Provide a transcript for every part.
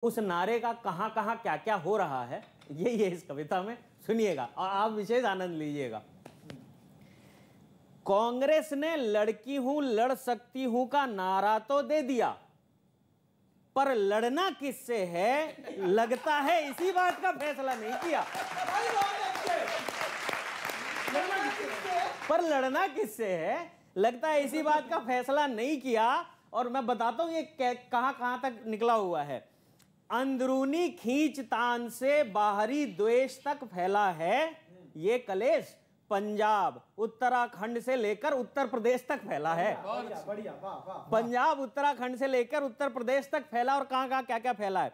उस नारे का कहां कहां क्या क्या हो रहा है यही है इस कविता में, सुनिएगा और आप विशेष आनंद लीजिएगा। कांग्रेस ने लड़की हूं लड़ सकती हूं का नारा तो दे दिया, पर लड़ना किससे है लगता है इसी बात का फैसला नहीं किया। पर लड़ना किससे है लगता है इसी बात का फैसला नहीं किया। और मैं बताता हूं ये कहां कहां तक निकला हुआ है। अंदरूनी खींचतान से बाहरी द्वेष तक फैला है ये कलेश, पंजाब उत्तराखंड से लेकर उत्तर प्रदेश तक फैला है। पंजाब उत्तराखंड से लेकर उत्तर प्रदेश तक फैला। और कहां कहां क्या क्या फैला है।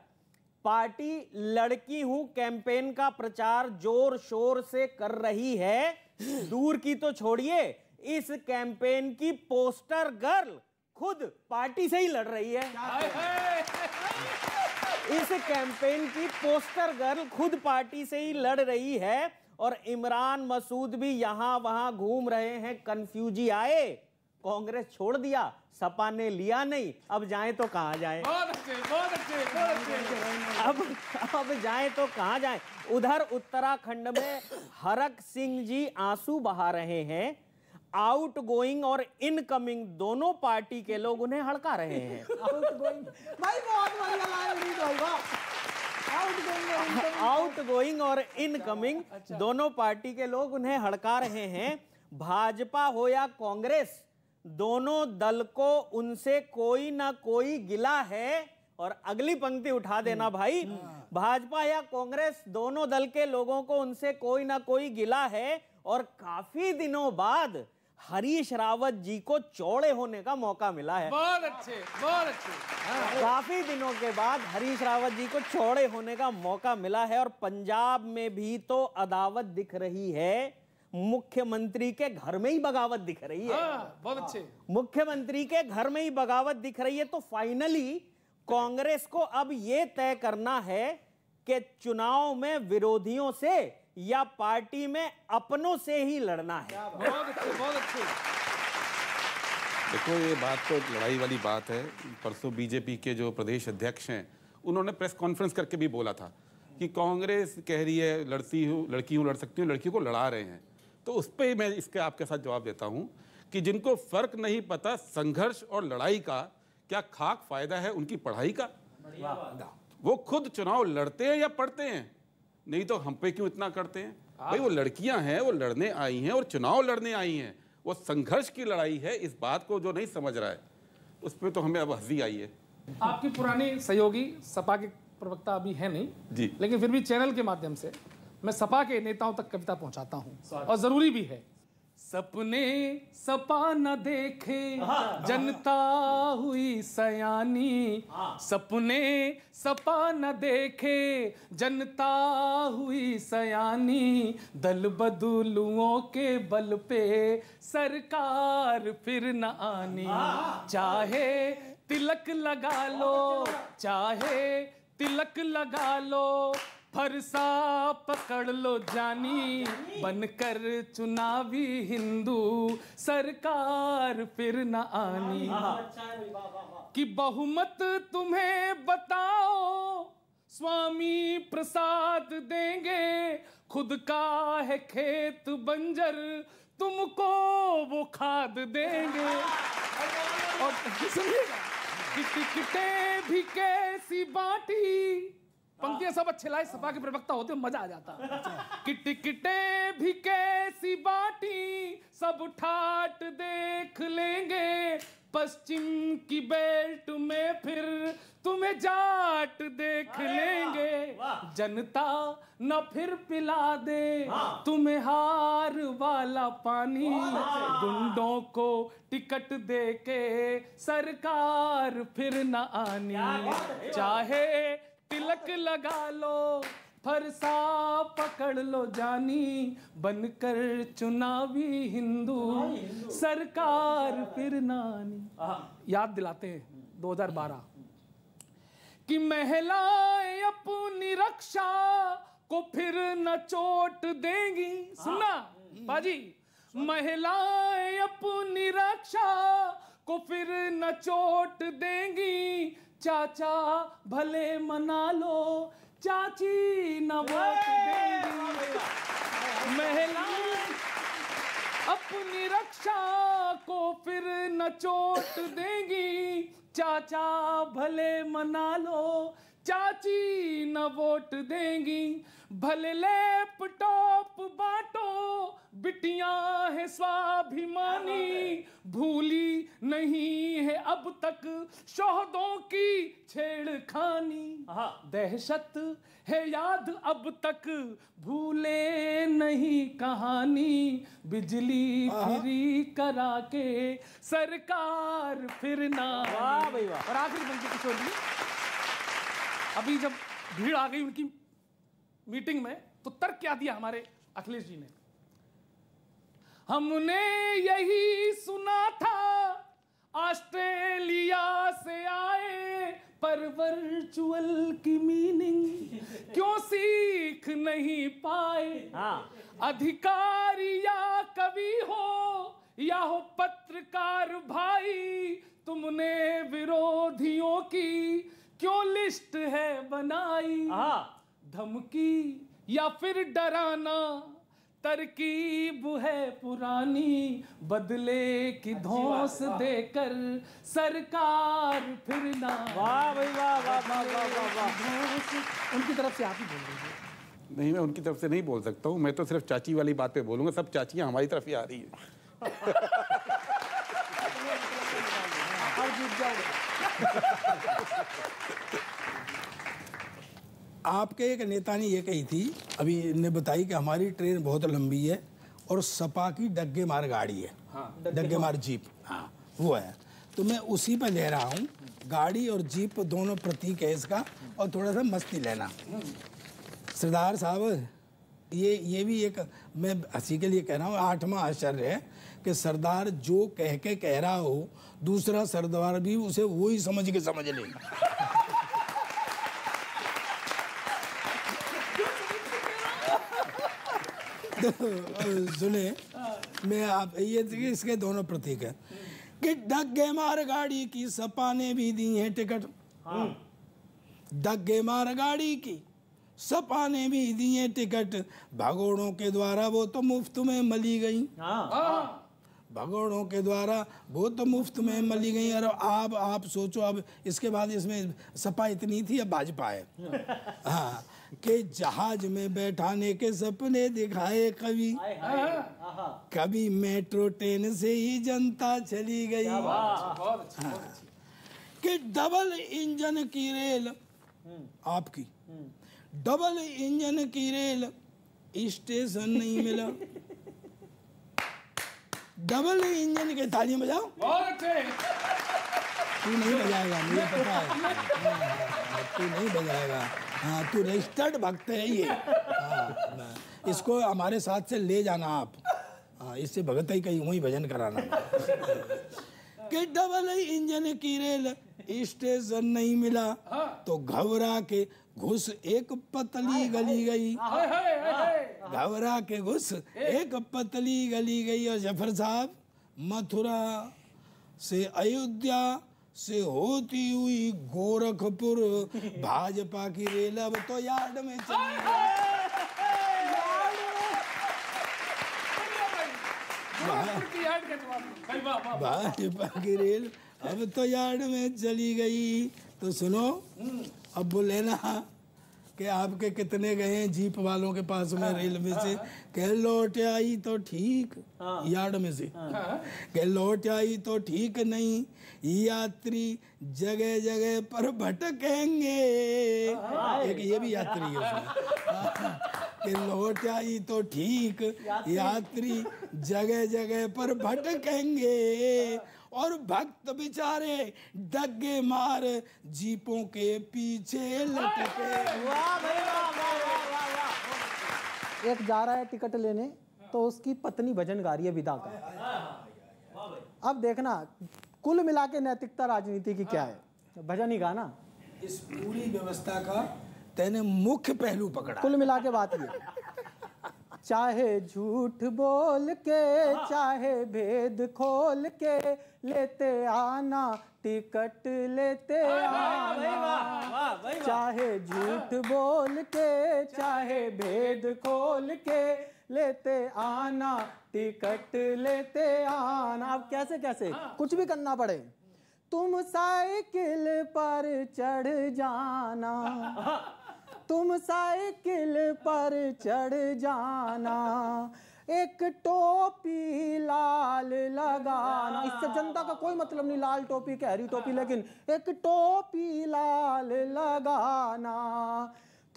पार्टी लड़की हूं कैंपेन का प्रचार जोर शोर से कर रही है, दूर की तो छोड़िए इस कैंपेन की पोस्टर गर्ल खुद पार्टी से ही लड़ रही है। इस कैंपेन की पोस्टर गर्ल खुद पार्टी से ही लड़ रही है। और इमरान मसूद भी यहां वहां घूम रहे हैं। कंफ्यूजी आए, कांग्रेस छोड़ दिया, सपा ने लिया नहीं, अब जाएं तो कहां जाएं। बहुत अच्छे, बहुत अच्छे, बहुत अच्छे। अब जाएं तो कहां जाएं। उधर उत्तराखंड में हरक सिंह जी आंसू बहा रहे हैं। आउट गोइंग और इनकमिंग दोनों पार्टी के लोग उन्हें हड़का रहे हैं। आउट गोइंग और इनकमिंग दोनों पार्टी के लोग उन्हें हड़का रहे हैं। भाजपा हो या कांग्रेस दोनों दल को उनसे कोई ना कोई गिला है। और अगली पंक्ति उठा देना भाई, भाजपा या कांग्रेस दोनों दल के लोगों को उनसे कोई ना कोई गिला है। और काफी दिनों बाद हरीश रावत जी को चौड़े होने का मौका मिला है। बहुत अच्छे, बहुत अच्छे। काफी दिनों के बाद हरीश रावत जी को चौड़े होने का मौका मिला है। और पंजाब में भी तो अदावत दिख रही है, मुख्यमंत्री के घर में ही बगावत दिख रही है। बहुत अच्छे। मुख्यमंत्री के घर में ही बगावत दिख रही है। तो फाइनली कांग्रेस को अब यह तय करना है कि चुनाव में विरोधियों से या पार्टी में अपनों से ही लड़ना है। बहुत अच्छे, बहुत अच्छे। देखो ये बात तो लड़ाई वाली बात है। परसों बीजेपी के जो प्रदेश अध्यक्ष हैं उन्होंने प्रेस कॉन्फ्रेंस करके भी बोला था कि कांग्रेस कह रही है लड़की हूँ लड़ सकती हूँ, लड़की को लड़ा रहे हैं। तो उस पर मैं इसके आपके साथ जवाब देता हूँ कि जिनको फर्क नहीं पता संघर्ष और लड़ाई का, क्या खाक फायदा है उनकी पढ़ाई का। वो खुद चुनाव लड़ते हैं या पढ़ते हैं, नहीं तो हम पे क्यों इतना करते हैं। भाई वो लड़कियां हैं, वो लड़ने आई हैं और चुनाव लड़ने आई हैं, वो संघर्ष की लड़ाई है। इस बात को जो नहीं समझ रहा है उस पर तो हमें अब हंसी आई है। आपकी पुरानी सहयोगी सपा के प्रवक्ता अभी है नहीं जी, लेकिन फिर भी चैनल के माध्यम से मैं सपा के नेताओं तक कविता पहुंचाता हूं और जरूरी भी है। सपने सपा न देखे जनता हुई सयानी, सपने सपा न देखे जनता हुई सयानी, दल बदलुओं के बल पे सरकार फिर न आनी। चाहे तिलक लगा लो, चाहे तिलक लगा लो, फरसा पकड़ लो जानी, बनकर चुनावी हिंदू सरकार फिर न आनी। कि बहुमत तुम्हें बताओ स्वामी प्रसाद देंगे, खुद का है खेत बंजर तुमको वो खाद देंगे। और सुनिएगा कि टिकटें भी कैसी बांटी, पंक्तियां सब अच्छे लाए, सपा के प्रवक्ता होते मजा आ जाता। कि टिकटें भी कैसी बांटी सब ठाट देख लेंगे, पश्चिम की बेल्ट में फिर तुम्हें जाट देख लेंगे। जनता न फिर पिला दे तुम्हें हार वाला पानी, गुंडों को टिकट दे के सरकार फिर न आनी। चाहे तिलक लगा लो, फरसा पकड़ लो जानी, बनकर चुनावी हिंदू सरकार फिर नानी। याद दिलाते हैं 2012 कि महिलाएं अपनी रक्षा को फिर न चोट देंगी। सुनना बाजी, महिलाएं अपनी रक्षा को फिर न चोट देंगी, चाचा भले मना लो, चाची न वोट देंगी। महिलाएं अपनी रक्षा को फिर न चोट देंगी, चाचा भले मना लो, चाची न वोट देंगी। भले लैपटॉप बांटो, बिटियां है स्वाभिमानी, भूली नहीं है अब तक शोहदों की छेड़खानी। दहशत है याद अब तक भूले नहीं कहानी, बिजली फ्री करा के सरकार फिर ना। वाह भाई वाह। और आखिरी पंक्ति किशोर जी, अभी जब भीड़ आ गई उनकी मीटिंग में तो तर्क क्या दिया हमारे अखिलेश जी ने? हमने यही सुना था ऑस्ट्रेलिया से आए, पर वर्चुअल की मीनिंग क्यों सीख नहीं पाए। अधिकारी या कवि हो या हो पत्रकार भाई, तुमने विरोधियों की क्यों लिस्ट है बनाई। धमकी या फिर डराना तरकीब है पुरानी, बदले की धौंस देकर सरकार फिर ना। वाह भाई वाह वाह वाह वाह वाह वाह। उनकी तरफ से आप ही बोल रहे हैं। नहीं, मैं उनकी तरफ से नहीं बोल सकता हूँ, मैं तो सिर्फ चाची वाली बात पे बोलूँगा। सब चाचियाँ हमारी तरफ ही आ रही है। आपके एक नेता ने ये कही थी, अभी ने बताई कि हमारी ट्रेन बहुत लंबी है और सपा की डग्गे मार गाड़ी है। डग्गे मार जीप, हाँ वो है। तो मैं उसी पर ले रहा हूँ, गाड़ी और जीप दोनों प्रतीक है इसका, और थोड़ा सा मस्ती लेना। सरदार साहब, ये भी एक, मैं हंसी के लिए कह रहा हूँ, 8वां आश्चर्य है कि सरदार जो कह के कह रहा हो, दूसरा सरदार भी उसे वही समझ के समझ ले। तो सुने, मैं आप ये इसके दोनों प्रतीक है कि डग्गे मार गाड़ी की सपा ने भी दी है टिकट। डग्गे मार गाड़ी की सपा ने भी दी है टिकट, भगोड़ों के द्वारा वो तो मुफ्त में मली गई। भगोड़ों के द्वारा वो तो मुफ्त में मली गई। और आप सोचो, अब इसके बाद इसमें सपा इतनी थी, अब भाजपा है। हाँ, कि जहाज में बैठाने के सपने दिखाए कभी, कभी मेट्रो ट्रेन से ही जनता चली गई। कि डबल इंजन की रेल आपकी, डबल इंजन की रेल स्टेशन नहीं मिला। डबल इंजन के तालियां बजाओ। तू नहीं बजाएगा, मुझे पता है। तू नहीं बजाएगा। हाँ, तू रजिस्टर्ड भक्त है ये। हाँ, इसको हमारे साथ से ले जाना आप। हाँ, इससे भगत ही कहीं वहीं भजन कराना। कि डबल इंजन की रेल स्टेशन नहीं मिला, तो घबरा के घुस एक पतली गली गई। घबरा के घुस एक पतली गली गई। और जफर साहब, मथुरा से अयोध्या से होती हुई गोरखपुर, भाजपा की रेल अब तो यार्ड में चली गई। भाजपा की रेल अब तो यार्ड में चली गई। तो सुनो, अब बोले ना कि आपके कितने गए जीप वालों के पास में रेलवे से, कह लौट आई तो ठीक, यार्ड में से कह लौट आई तो ठीक नहीं, यात्री जगह जगह पर भटकेंगे। एक ये भी यात्री है उसमें, कि लौट आई तो ठीक, यात्री जगह जगह पर भटकेंगे, और भक्त बेचारे डग्गे मार जीपों के पीछे लटके। वाह भाई वाह वाह वाह वाह। एक जा रहा है टिकट लेने, तो उसकी पत्नी भजन गा रही है विदा का। अब देखना कुल मिला के नैतिकता राजनीति की क्या है, भजन ही गाना। इस पूरी व्यवस्था का तेने मुख्य पहलू पकड़ा। कुल मिला के बात ये चाहे झूठ बोल के चाहे भेद खोल के लेते आना टिकट लेते आना, चाहे झूठ बोल के चाहे भेद खोल के लेते आना टिकट लेते आना। अब कैसे कैसे कुछ भी करना पड़े। तुम साइकिल पर चढ़ जाना, तुम साइकिल पर चढ़ जाना, एक टोपी लाल लगाना। इससे जनता का कोई मतलब नहीं, लाल टोपी क्या हरी टोपी, लेकिन एक टोपी लाल लगाना।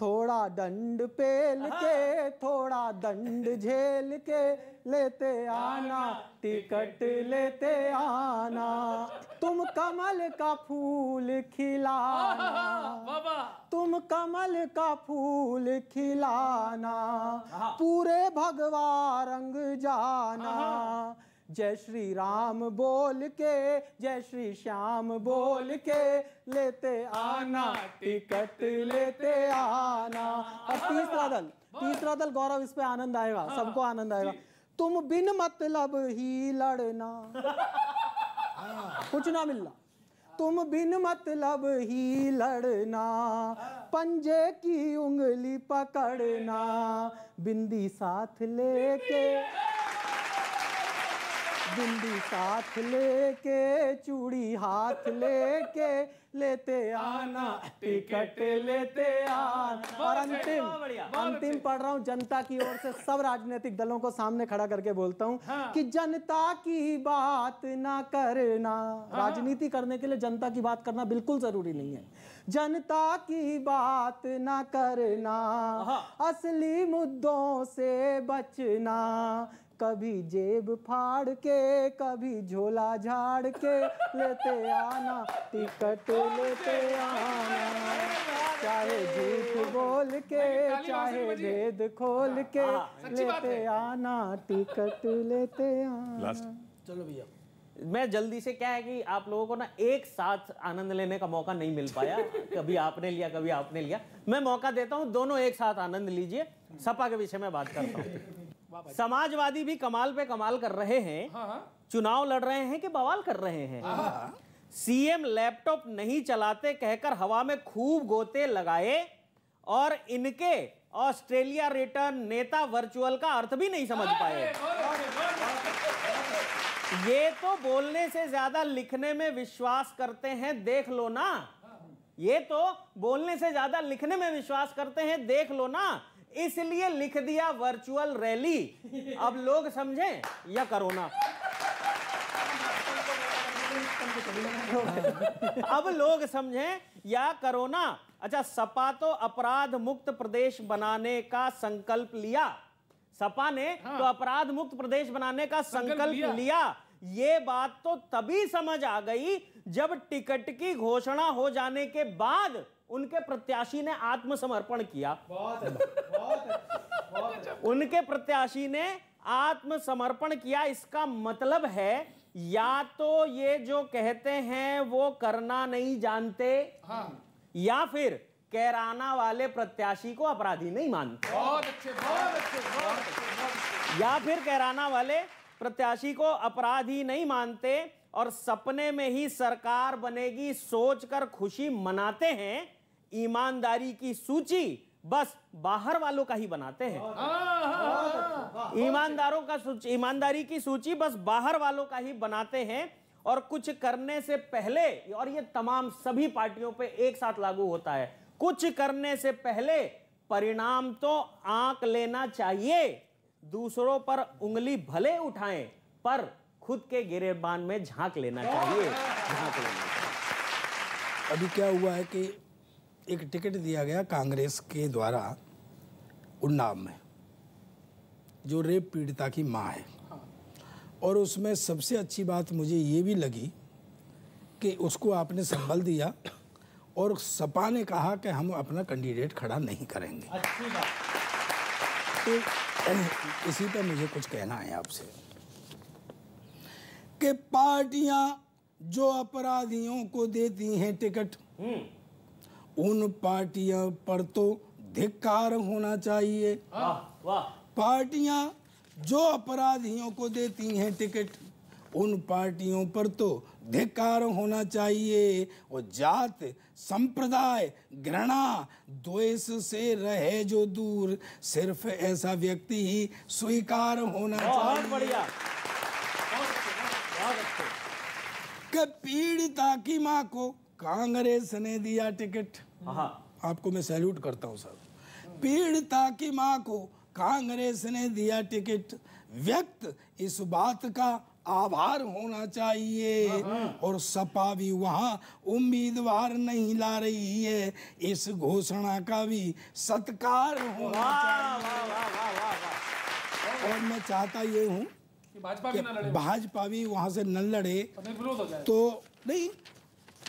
थोड़ा दंड पेल के थोड़ा दंड झेल के लेते आना टिकट लेते आना। तुम कमल का फूल खिलाना, तुम कमल का फूल खिलाना, पूरे भगवा रंग जाना। जय श्री राम बोल के जय श्री श्याम बोल के लेते आना टिकट लेते आना। और तीसरा दल गौरव, इस पे आनंद आएगा, सबको आनंद आएगा। तुम बिन मतलब ही लड़ना, कुछ ना मिलना, तुम बिन मतलब ही लड़ना, पंजे की उंगली पकड़ना, बिंदी साथ लेके बिंदी साथ लेके चूड़ी हाथ लेके लेते आना टिकट लेते आना। और अंतिम पढ़ रहा हूँ, जनता की ओर से सब राजनीतिक दलों को सामने खड़ा करके बोलता हूँ कि जनता की बात ना करना। राजनीति करने के लिए जनता की बात करना बिल्कुल जरूरी नहीं है। जनता की बात ना करना, असली मुद्दों से बचना, कभी जेब फाड़ के कभी झोला झाड़ के लेते आना टिकट लेते आना। चाहे झूठ बोल के चाहे भेद खोल के लेते आना टिकट लेते आना। चलो भैया, मैं जल्दी से, क्या है कि आप लोगों को ना एक साथ आनंद लेने का मौका नहीं मिल पाया, कभी आपने लिया कभी आपने लिया। मैं मौका देता हूं, दोनों एक साथ आनंद लीजिए। सपा के विषय में बात करता हूं। समाजवादी भी कमाल पे कमाल कर रहे हैं, चुनाव लड़ रहे हैं कि बवाल कर रहे हैं। सीएम लैपटॉप नहीं चलाते कहकर हवा में खूब गोते लगाए और इनके ऑस्ट्रेलिया रिटर्न नेता वर्चुअल का अर्थ भी नहीं समझ पाए। ये तो बोलने से ज्यादा लिखने में विश्वास करते हैं, देख लो ना। ये तो बोलने से ज्यादा लिखने में विश्वास करते हैं, देख लो ना। इसलिए लिख दिया वर्चुअल रैली, अब लोग समझें या कोरोना। अब लोग समझें या कोरोना। अच्छा, सपा तो अपराध मुक्त प्रदेश बनाने का संकल्प लिया। सपा ने तो अपराध मुक्त प्रदेश बनाने का संकल्प लिया। ये बात तो तभी समझ आ गई जब टिकट की घोषणा हो जाने के बाद उनके प्रत्याशी ने आत्मसमर्पण किया। उनके प्रत्याशी ने आत्मसमर्पण किया। इसका मतलब है या तो ये जो कहते हैं वो करना नहीं जानते, या फिर कैराना वाले प्रत्याशी को अपराधी नहीं मानते। बहुत अच्छे, बहुत अच्छे, बहुत अच्छे। या फिर कैराना वाले प्रत्याशी को अपराधी नहीं मानते और सपने में ही सरकार बनेगी सोचकर खुशी मनाते हैं। ईमानदारी की सूची बस बाहर वालों का ही बनाते हैं। ईमानदारी की सूची बस बाहर वालों का ही बनाते हैं। और कुछ करने से पहले, और ये तमाम सभी पार्टियों पे एक साथ लागू होता है, कुछ करने से पहले परिणाम तो आंक लेना चाहिए। दूसरों पर उंगली भले उठाएं पर खुद के गिरेबान में झांक लेना चाहिए। अभी क्या हुआ है कि एक टिकट दिया गया कांग्रेस के द्वारा उन्नाव में, जो रेप पीड़िता की मां है। और उसमें सबसे अच्छी बात मुझे ये भी लगी कि उसको आपने संबल दिया और सपा ने कहा कि हम अपना कैंडिडेट खड़ा नहीं करेंगे। अच्छी बात। तो इसी पर मुझे कुछ कहना है आपसे कि पार्टियां जो अपराधियों को देती हैं टिकट, उन पार्टियों पर तो धिक्कार होना चाहिए। वाह। पार्टियां जो अपराधियों को देती हैं टिकट, उन पार्टियों पर तो धिक्कार होना चाहिए। और जात, संप्रदाय, घृणा, द्वेष से रहे जो दूर, सिर्फ ऐसा व्यक्ति ही स्वीकार होना बहुत चाहिए। बढ़िया, कि पीड़िता की माँ को कांग्रेस ने दिया टिकट। आपको मैं सैल्यूट करता हूँ सर। पीड़िता की माँ को कांग्रेस ने दिया टिकट, व्यक्त इस बात का आभार होना चाहिए। और सपा भी वहाँ उम्मीदवार नहीं ला रही है, इस घोषणा का भी सत्कार होना चाहिए। और मैं चाहता ये हूँ भाजपा भी ना लड़े, भाजपा भी वहाँ से न लड़े विरोध हो जाए तो नहीं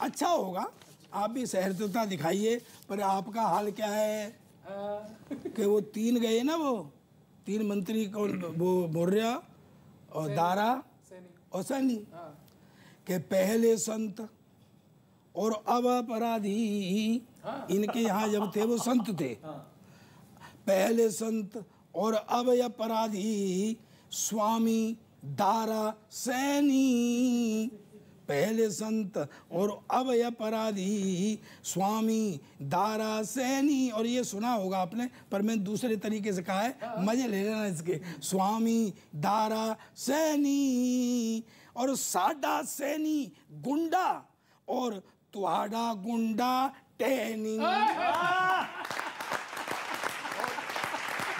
अच्छा होगा। आप भी सहृदयता दिखाइए, पर आपका हाल क्या है कि वो 3 गए ना, वो 3 मंत्री कौन, वो मौर्य और दारा और सैनी, के पहले संत और अब अपराधी। इनके यहाँ जब थे वो संत थे, पहले संत और अब अपराधी स्वामी दारा सैनी। पहले संत और अब अपराधी स्वामी दारा सैनी। और ये सुना होगा आपने, पर मैं दूसरे तरीके से कहा है, मजे ले लेना इसके। स्वामी दारा सैनी और साडा सैनी गुंडा और तुहाडा गुंडा टहनी।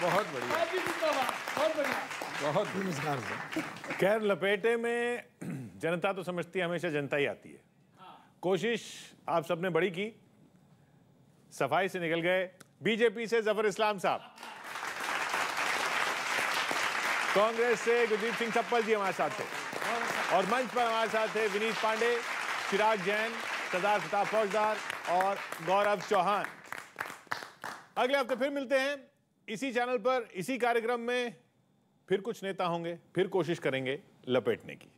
बहुत बढ़िया, बहुत बढ़िया। बहुत नमस्कार सर। खैर, लपेटे में जनता तो समझती है हमेशा जनता ही आती है। कोशिश आप सबने बड़ी की, सफाई से निकल गए। बीजेपी से जफर इस्लाम साहब, कांग्रेस से गुरदीप सिंह चप्पल जी हमारे साथ थे, और मंच पर हमारे साथ थे विनीत पांडे, चिराग जैन, सरदार प्रताप फौजदार और गौरव चौहान। अगले हफ्ते फिर मिलते हैं इसी चैनल पर, इसी कार्यक्रम में। फिर कुछ नेता होंगे, फिर कोशिश करेंगे लपेटने की।